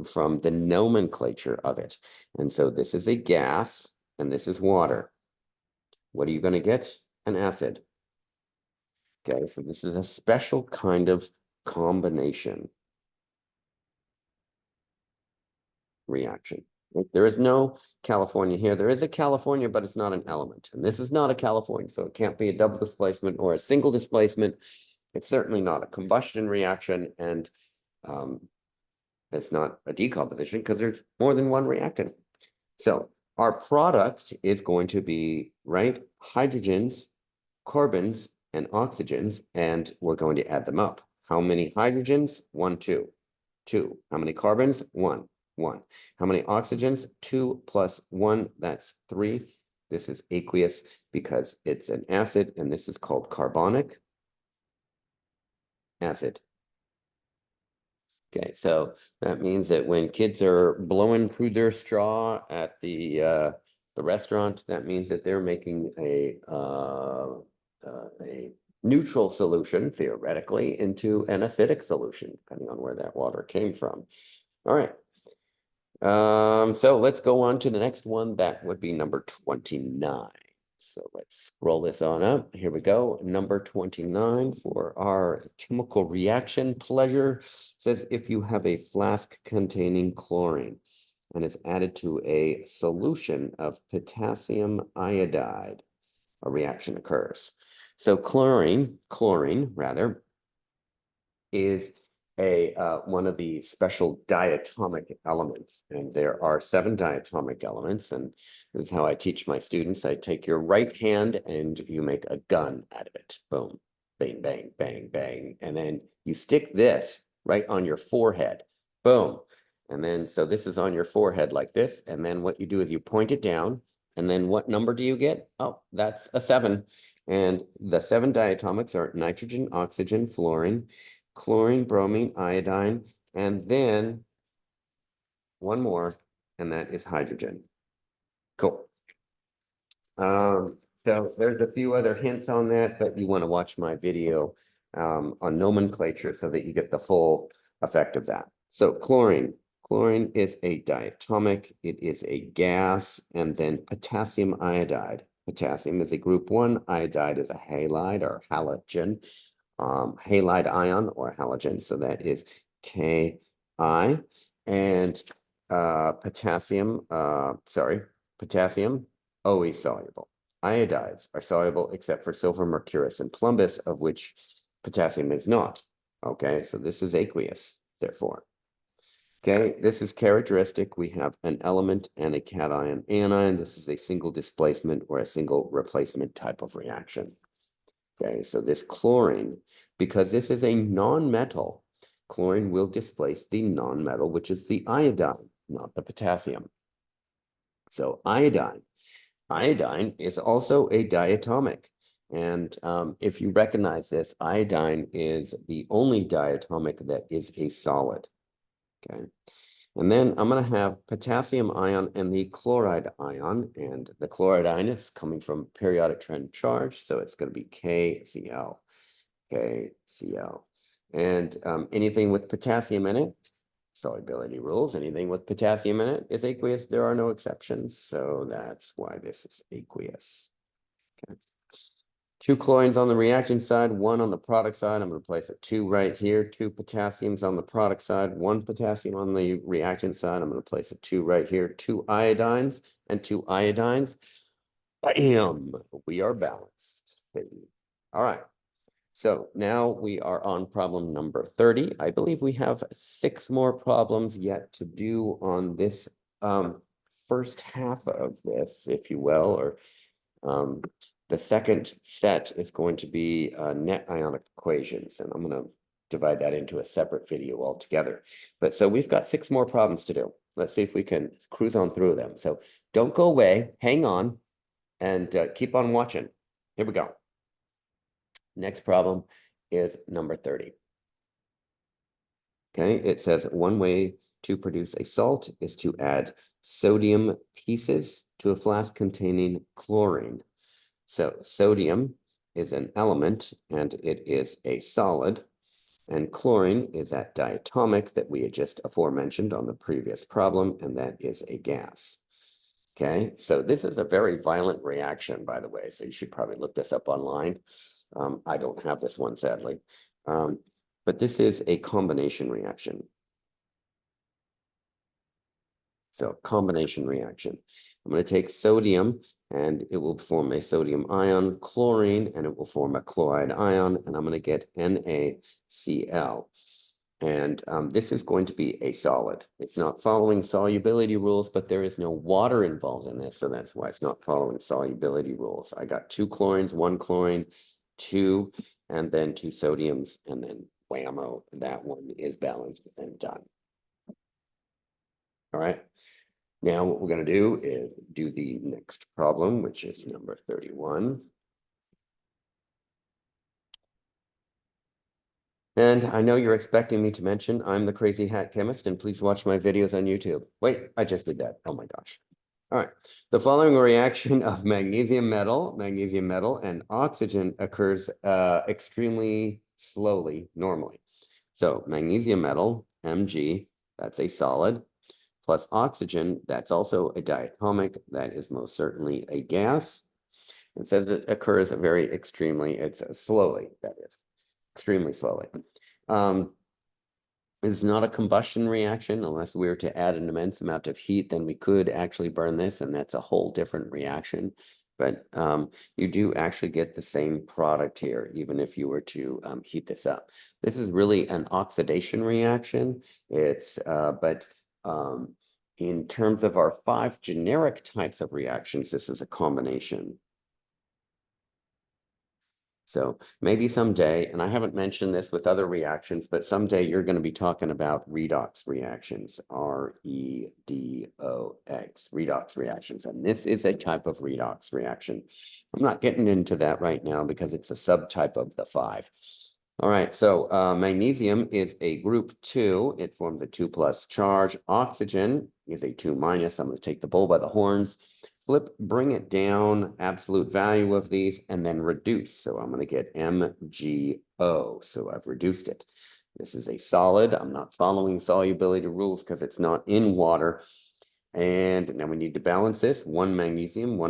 from the nomenclature of it. And so this is a gas and this is water. What are you going to get? An acid. Okay, so this is a special kind of combination reaction. There is no California here. There is a California, but it's not an element. And this is not a California, so it can't be a double displacement or a single displacement. It's certainly not a combustion reaction, and it's not a decomposition because there's more than one reactant. So our product is going to be, right, hydrogens, carbons, and oxygens, and we're going to add them up. How many hydrogens? 1, 2. 2. How many carbons? 1. 1. How many oxygens? 2 plus 1, that's 3. This is aqueous because it's an acid, and this is called carbonic acid. Okay, so that means that when kids are blowing through their straw at the restaurant, that means that they're making a neutral solution, theoretically, into an acidic solution, depending on where that water came from. All right. So let's go on to the next one. That would be number 29. So let's scroll this on up. Here we go. Number 29 for our chemical reaction pleasure says if you have a flask containing chlorine and it's added to a solution of potassium iodide, a reaction occurs. So chlorine rather, is a one of the special diatomic elements, and there are 7 diatomic elements, and this is how I teach my students. I take your right hand and you make a gun out of it. Boom, bang, bang, bang, bang, and then you stick this right on your forehead. Boom, and then so this is on your forehead like this, and then what you do is you point it down, and then what number do you get? Oh, that's a 7. And the 7 diatomics are nitrogen, oxygen, fluorine, chlorine, bromine, iodine, and then one more, and that is hydrogen. Cool. So there's a few other hints on that, but you want to watch my video on nomenclature so that you get the full effect of that. So chlorine is a diatomic, it is a gas, and then potassium iodide. Potassium is a group 1, iodide is a halide or halogen. Halide ion or halogen, so that is Ki, and potassium, always soluble. Iodides are soluble except for silver, mercurous, and plumbus, of which potassium is not. Okay, so this is aqueous, therefore. Okay, this is characteristic. We have an element and a cation anion. This is a single displacement or a single replacement type of reaction. Okay, so this chlorine, because this is a non-metal, chlorine will displace the non-metal, which is the iodine, not the potassium. So iodine is also a diatomic. And if you recognize this, iodine is the only diatomic that is a solid. Okay. And then I'm going to have potassium ion and the chloride ion. And the chloride ion is coming from periodic trend charge. So it's going to be KCl. KCl. And anything with potassium in it, solubility rules, anything with potassium in it is aqueous. There are no exceptions. So that's why this is aqueous. Okay. 2 chlorines on the reaction side, 1 on the product side. I'm going to place a 2 right here. 2 potassiums on the product side, 1 potassium on the reaction side. I'm going to place a 2 right here. 2 iodines and 2 iodines. Bam! We are balanced. All right. So now we are on problem number 30. I believe we have 6 more problems yet to do on this first half of this, if you will, or the second set is going to be net ionic equations, and I'm going to divide that into a separate video altogether. But so we've got 6 more problems to do. Let's see if we can cruise on through them. So don't go away, hang on, and keep on watching. Here we go. Next problem is number 30. Okay, it says one way to produce a salt is to add sodium pieces to a flask containing chlorine. So sodium is an element and it is a solid, and chlorine is that diatomic that we had just aforementioned on the previous problem, and that is a gas. Okay, so this is a very violent reaction, by the way, so you should probably look this up online. I don't have this one, sadly. But this is a combination reaction. So combination reaction. I'm going to take sodium and it will form a sodium ion, chlorine, and it will form a chloride ion, and I'm going to get NaCl. And this is going to be a solid. It's not following solubility rules, but there is no water involved in this, so that's why it's not following solubility rules. I got 2 chlorines, 1 chlorine, 2, and then 2 sodiums, and then whammo, that one is balanced and done. All right. Now what we're going to do is do the next problem, which is number 31. And I know you're expecting me to mention I'm the crazy hat chemist, and please watch my videos on YouTube. Wait, I just did that. Oh my gosh. All right. The following reaction of magnesium metal, and oxygen occurs extremely slowly normally. So magnesium metal, Mg, that's a solid, plus oxygen, that's also a diatomic, that is most certainly a gas. It says it occurs very extremely, it's slowly, that is, extremely slowly. It's not a combustion reaction unless we were to add an immense amount of heat, then we could actually burn this, and that's a whole different reaction. But you do actually get the same product here, even if you were to heat this up. This is really an oxidation reaction. It's but in terms of our 5 generic types of reactions, this is a combination. So maybe someday, and I haven't mentioned this with other reactions, but someday you're going to be talking about redox reactions, REDOX, redox reactions. And this is a type of redox reaction. I'm not getting into that right now because it's a subtype of the 5. All right, so magnesium is a group 2. It forms a 2+ charge. Oxygen is a 2-. I'm going to take the bull by the horns. Flip, bring it down, absolute value of these, and then reduce. So I'm going to get MgO. So I've reduced it. This is a solid. I'm not following solubility rules because it's not in water. And now we need to balance this. 1 magnesium, 2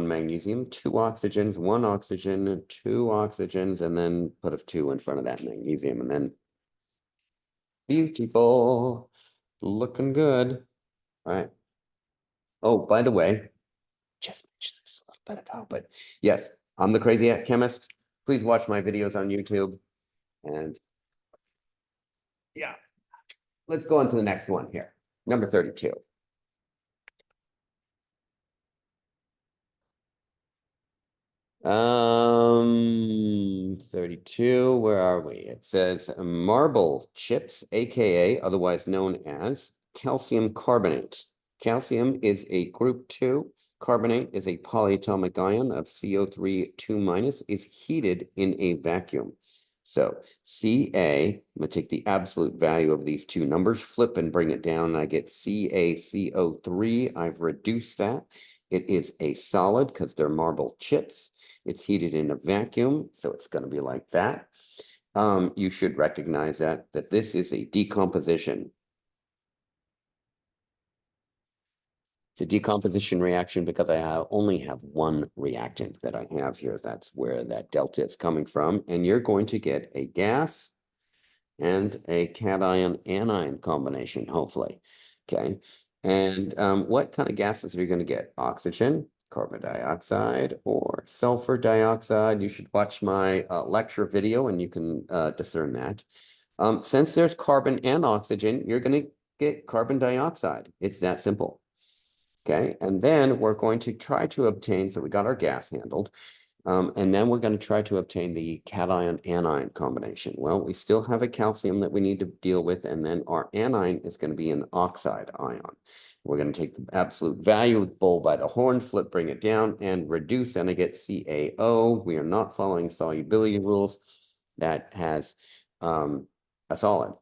oxygens, 1 oxygen, 2 oxygens, and then put a 2 in front of that magnesium. And then beautiful, looking good. All right. Oh, by the way, just mentioned this a little bit ago, but yes, I'm the crazy chemist. Please watch my videos on YouTube. And yeah, let's go on to the next one here. Number 32. 32, where are we? It says marble chips, aka otherwise known as calcium carbonate. Calcium is a group 2. Carbonate is a polyatomic ion of CO3 2-, is heated in a vacuum. So Ca, I'm going to take the absolute value of these two numbers, flip and bring it down, and I get CaCO3. I've reduced that. It is a solid because they're marble chips. It's heated in a vacuum, so it's going to be like that. You should recognize that this is a decomposition. It's a decomposition reaction because I only have one reactant that I have here. That's where that delta is coming from. And you're going to get a gas and a cation anion combination, hopefully. Okay. And what kind of gases are you going to get? Oxygen, carbon dioxide, or sulfur dioxide? You should watch my lecture video and you can discern that. Since there's carbon and oxygen, you're going to get carbon dioxide. It's that simple. Okay, and then we're going to try to obtain, so we got our gas handled, and then we're going to try to obtain the cation anion combination. Well, we still have a calcium that we need to deal with, and then our anion is going to be an oxide ion. We're going to take the absolute value of the bull by the horn, flip, bring it down, and reduce, and I get CaO. We are not following solubility rules. That has a solid.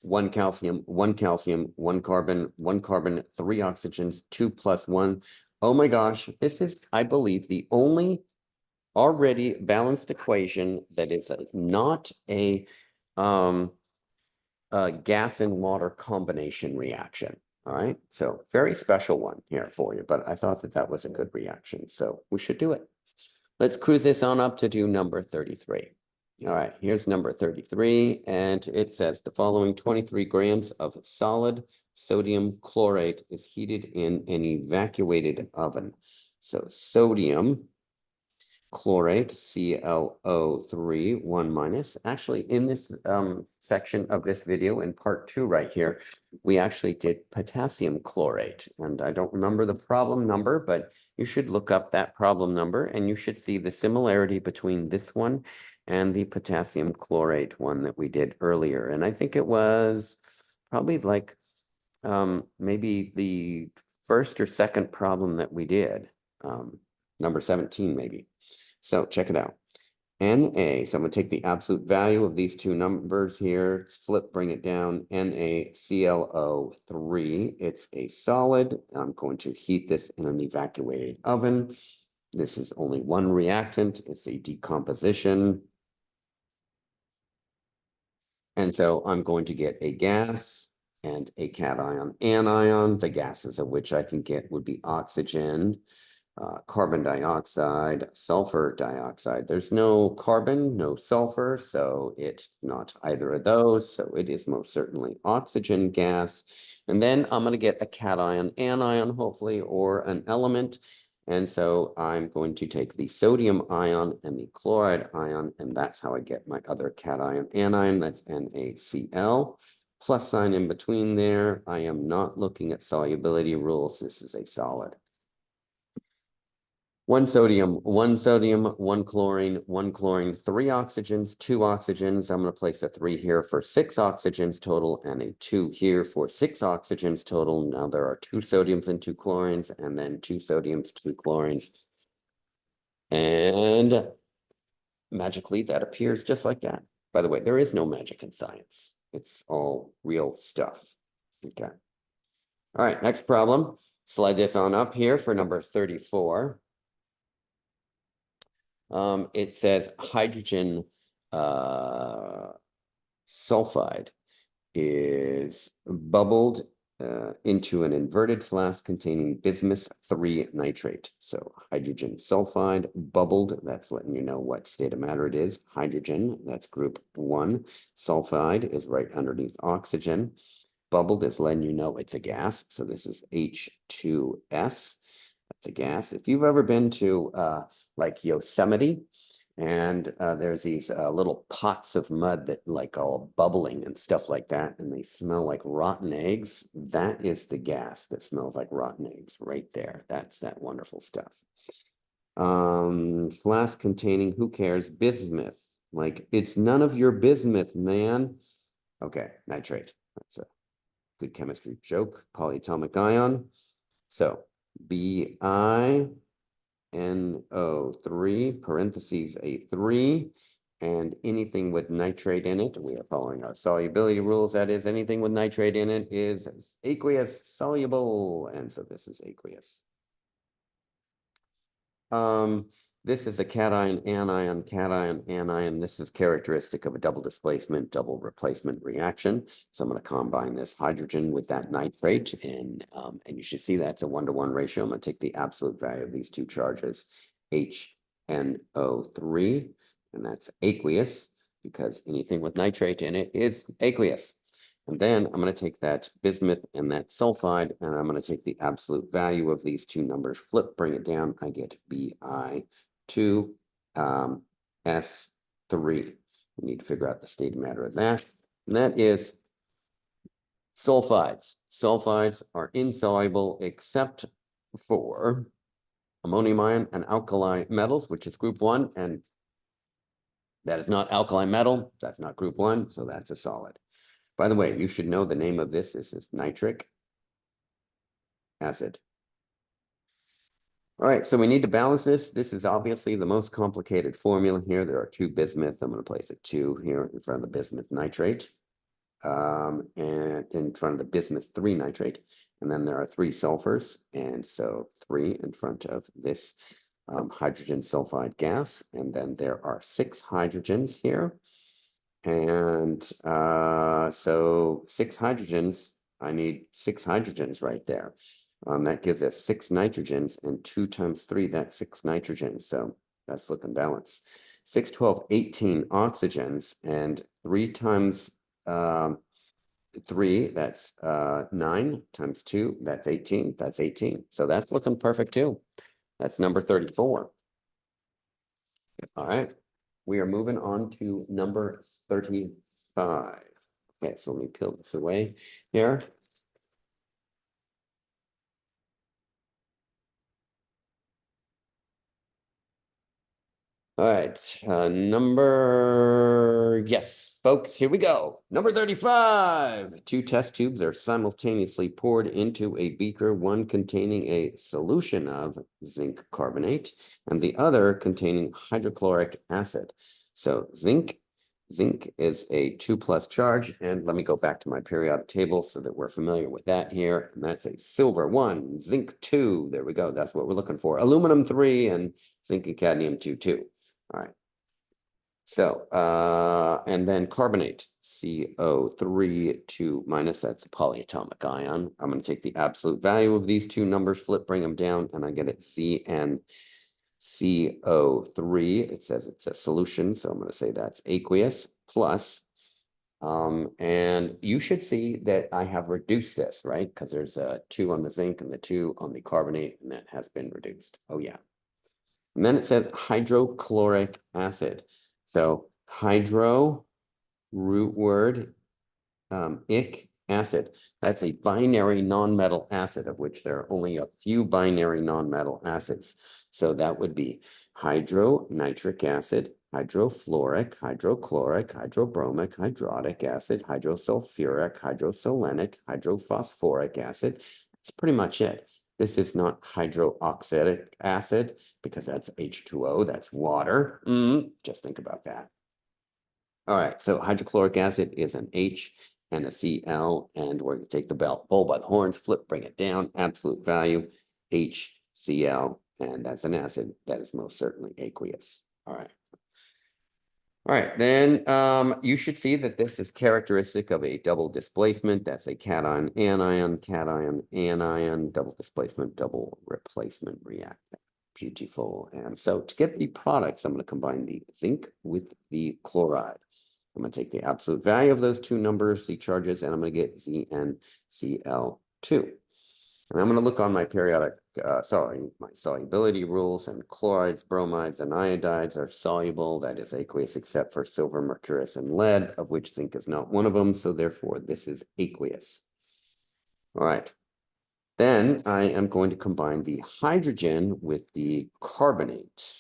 one calcium, one calcium, one carbon, 3 oxygens, 2 plus 1. Oh my gosh, this is, I believe, the only already balanced equation that is not a gas and water combination reaction. All right, so very special one here for you, but I thought that that was a good reaction, so we should do it. Let's cruise this on up to do number 33. All right, here's number 33, and it says the following 23 grams of solid sodium chlorate is heated in an evacuated oven. So sodium chlorate, ClO3, 1 minus. Actually, in this section of this video, in part 2 right here, we actually did potassium chlorate. And I don't remember the problem number, but you should look up that problem number and you should see the similarity between this one and the potassium chlorate one that we did earlier. And I think it was probably like maybe the first or second problem that we did, number 17 maybe. So check it out. Na, so I'm going to take the absolute value of these two numbers here, flip, bring it down, NaClO3. It's a solid. I'm going to heat this in an evacuated oven. This is only one reactant. It's a decomposition. And so I'm going to get a gas and a cation, anion. The gases of which I can get would be oxygen, carbon dioxide, sulfur dioxide. There's no carbon, no sulfur, so it's not either of those. So it is most certainly oxygen gas. And then I'm going to get a cation, anion, hopefully, or an element. And so I'm going to take the sodium ion and the chloride ion, and that's how I get my other cation, anion. That's NaCl. Plus sign in between there. I am not looking at solubility rules. This is a solid. One sodium, one chlorine, 3 oxygens, 2 oxygens. I'm going to place a 3 here for 6 oxygens total and a 2 here for 6 oxygens total. Now there are 2 sodiums and 2 chlorines, and then 2 sodiums, 2 chlorines. And magically that appears just like that. By the way, there is no magic in science. It's all real stuff. Okay. All right, next problem. Slide this on up here for number 34. It says hydrogen sulfide is bubbled into an inverted flask containing bismuth 3 nitrate. So hydrogen sulfide bubbled, that's letting you know what state of matter it is. Hydrogen, that's group 1. Sulfide is right underneath oxygen. Bubbled is letting you know it's a gas. So this is H2S. That's a gas. If you've ever been to like Yosemite, and there's these little pots of mud that like all bubbling and stuff like that, and they smell like rotten eggs. That is the gas that smells like rotten eggs right there. That's that wonderful stuff. Flask containing, who cares, bismuth. Like, it's none of your bismuth, man. Okay, nitrate. That's a good chemistry joke. Polyatomic ion. So BiNO3, parentheses a 3, and anything with nitrate in it, we are following our solubility rules. That is, anything with nitrate in it is aqueous soluble, and so this is aqueous. This is a cation, anion. This is characteristic of a double displacement, double replacement reaction. So I'm going to combine this hydrogen with that nitrate, and you should see that's a 1-to-1 ratio. I'm going to take the absolute value of these two charges, HNO3, and that's aqueous, because anything with nitrate in it is aqueous. And then I'm going to take that bismuth and that sulfide, and I'm going to take the absolute value of these two numbers, flip, bring it down. I get Bi2 S3. We need to figure out the state of matter of that. And that is sulfides. Sulfides are insoluble except for ammonium ion and alkali metals, which is group 1. And that is not alkali metal. That's not group 1. So that's a solid. By the way, you should know the name of this. This is nitric acid. All right, so we need to balance this. This is obviously the most complicated formula here. There are 2 bismuth. I'm going to place a 2 here in front of the bismuth nitrate. and in front of the bismuth 3 nitrate. And then there are 3 sulfurs, and so 3 in front of this hydrogen sulfide gas. And then there are 6 hydrogens here. And so 6 hydrogens, I need 6 hydrogens right there. That gives us 6 nitrogens, and 2 times 3, that's 6 nitrogens. So that's looking balanced. 6, 12, 18 oxygens, and 3 times 3, that's 9 times 2, that's 18. That's 18. So that's looking perfect too. That's number 34. All right. We are moving on to number 35. Okay, so let me peel this away here. All right, yes, folks, here we go. Number 35. 2 test tubes are simultaneously poured into a beaker, one containing a solution of zinc carbonate and the other containing hydrochloric acid. So zinc is a 2+ charge, and let me go back to my periodic table so that we're familiar with that here. And that's a silver 1, zinc 2. There we go. That's what we're looking for. Aluminum 3 and zinc and cadmium 2. All right. So, and then carbonate, CO3 2 minus, that's a polyatomic ion. I'm going to take the absolute value of these 2 numbers, bring them down, and I get it CnCO3. It says it's a solution, so I'm going to say that's aqueous plus. And you should see that I have reduced this, right? Because there's a 2 on the zinc and the 2 on the carbonate, and that has been reduced. Oh, yeah. And then it says hydrochloric acid. So hydro, root word, ic, acid. That's a binary non-metal acid, of which there are only a few binary non-metal acids. So that would be hydronitric acid, hydrofluoric, hydrochloric, hydrobromic, hydrotic acid, hydrosulfuric, hydroselenic, hydrophosphoric acid. That's pretty much it. This is not hydroxylic acid because that's H2O, that's water. Just think about that. All right, so hydrochloric acid is an H and a Cl, and we're going to take the bull by the horns, bring it down, absolute value, HCl, and that's an acid that is most certainly aqueous. All right. All right, then you should see that this is characteristic of a double displacement. That's a cation, anion, double displacement, double replacement reactant. Beautiful. And so to get the products, I'm going to combine the zinc with the chloride. I'm going to take the absolute value of those 2 numbers, the charges, and I'm going to get ZnCl2. And I'm going to look on my periodic, my solubility rules, and chlorides, bromides, and iodides are soluble. That is aqueous except for silver, mercurous, and lead, of which zinc is not one of them. So therefore, this is aqueous. All right. Then I am going to combine the hydrogen with the carbonate.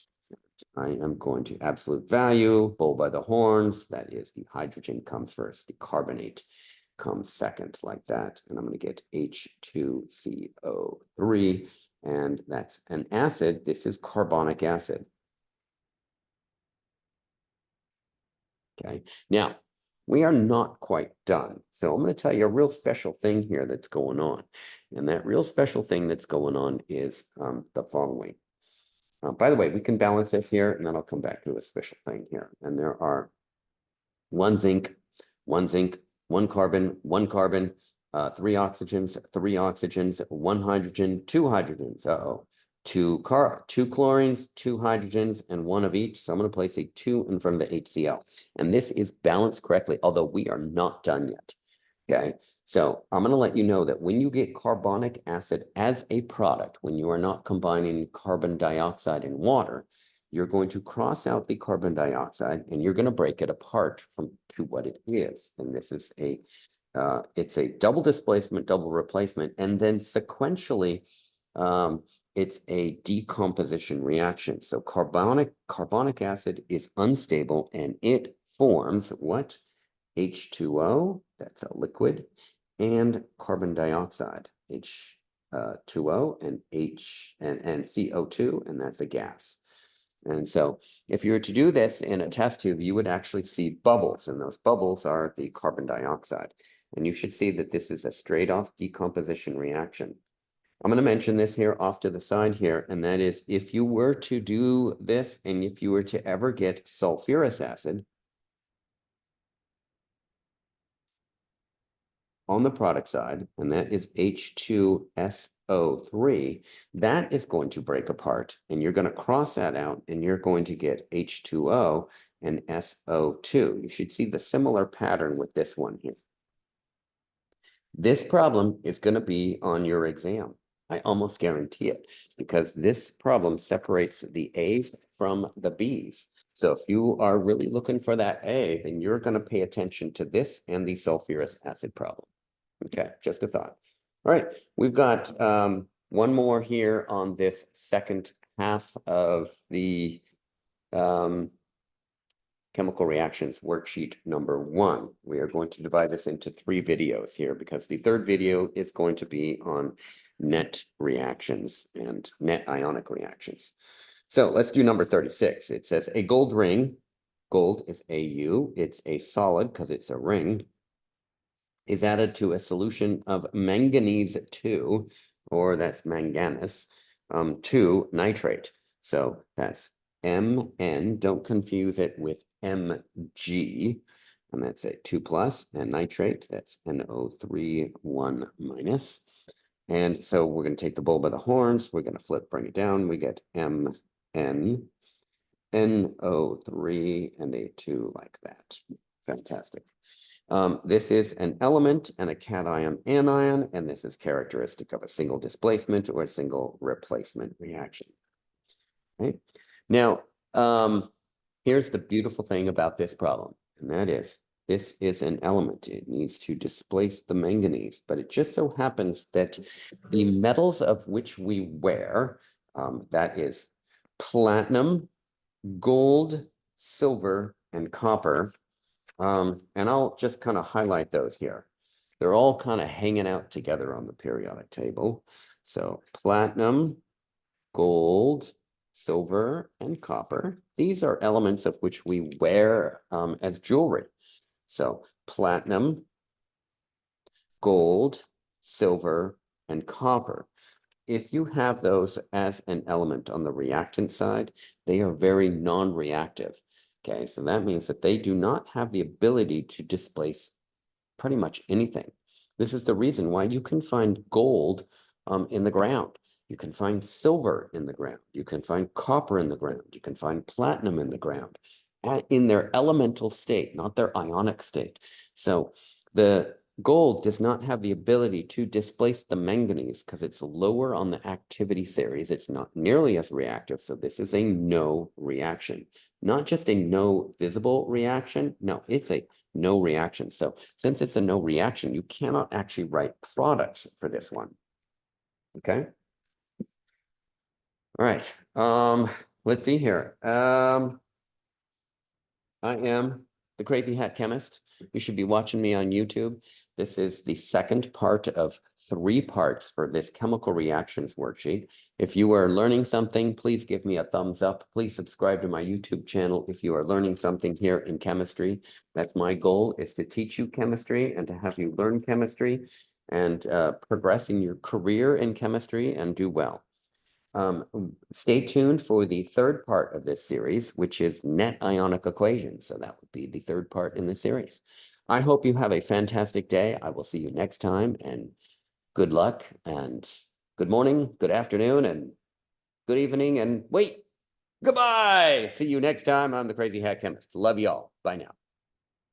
I am going to absolute value, bull by the horns. That is, the hydrogen comes first, the carbonate comes second, like that. And I'm going to get H2CO3, and that's an acid. This is carbonic acid. Okay, now we are not quite done. So I'm going to tell you a real special thing here that's going on. And that real special thing that's going on is the following. By the way, we can balance this here, and then I'll come back to a special thing here. And there are 1 zinc, 1 carbon, 3 oxygens, 1 hydrogen, 2 hydrogens. Uh-oh. 2 chlorines, 2 hydrogens, and 1 of each. So I'm going to place a 2 in front of the HCl. And this is balanced correctly, although we are not done yet. Okay, so I'm going to let you know that when you get carbonic acid as a product, when you are not combining carbon dioxide and water, you're going to cross out the carbon dioxide and you're going to break it apart to what it is. And this is it's a double displacement, double replacement, and then sequentially, it's a decomposition reaction. So carbonic acid is unstable and it forms what? H2O, that's a liquid, and carbon dioxide, H2O, and CO2, and that's a gas. And so if you were to do this in a test tube, you would actually see bubbles, and those bubbles are the carbon dioxide. And you should see that this is a straight off decomposition reaction. I'm going to mention this here off to the side here, and that is if you were to do this and if you were to ever get sulfurous acid on the product side, and that is H2SO3, that is going to break apart, and you're going to cross that out, and you're going to get H2O and SO2. You should see the similar pattern with this one here. This problem is going to be on your exam. I almost guarantee it, because this problem separates the A's from the B's. So if you are really looking for that A, then you're going to pay attention to this and the sulfurous acid problem. Okay, just a thought. All right, we've got one more here on this second half of the chemical reactions worksheet number 1. We are going to divide this into 3 videos here, because the third video is going to be on net reactions and net ionic reactions. So let's do number 36. It says a gold ring, gold is AU, it's a solid because it's a ring, is added to a solution of manganese 2, or that's manganese, 2 nitrate. So that's Mn, don't confuse it with Mg, and that's a 2+, and nitrate, that's NO3 1 minus. And so we're going to take the bull by the horns, we're going to flip, bring it down, we get Mn, NO3, and a 2 like that. Fantastic. This is an element and a cation anion, and this is characteristic of a single displacement or a single replacement reaction. Okay. Now, here's the beautiful thing about this problem, and that is this is an element. It needs to displace the manganese, but it just so happens that the metals of which we wear, that is platinum, gold, silver, and copper. And I'll just kind of highlight those here. They're all kind of hanging out together on the periodic table. So platinum, gold, silver, and copper. These are elements of which we wear as jewelry. So platinum, gold, silver, and copper. If you have those as an element on the reactant side, they are very non-reactive. Okay, so that means that they do not have the ability to displace pretty much anything. This is the reason why you can find gold in the ground. You can find silver in the ground. You can find copper in the ground. You can find platinum in the ground in their elemental state, not their ionic state. So the gold does not have the ability to displace the manganese because it's lower on the activity series. It's not nearly as reactive. So this is a no reaction, not just a no visible reaction. No, it's a no reaction. So since it's a no reaction, you cannot actually write products for this one. Okay. All right. Let's see here. I am the Crazy Hat Chemist. You should be watching me on YouTube. This is the second part of 3 parts for this chemical reactions worksheet. If you are learning something, please give me a thumbs up. Please subscribe to my YouTube channel if you are learning something here in chemistry. That's my goal, is to teach you chemistry and to have you learn chemistry and progress in your career in chemistry and do well. Stay tuned for the third part of this series, which is net ionic equations. So that would be the third part in the series. I hope you have a fantastic day. I will see you next time, and good luck and good morning, good afternoon, and good evening, and wait, goodbye. See you next time. I'm the Crazy Hat Chemist. Love y'all. Bye now.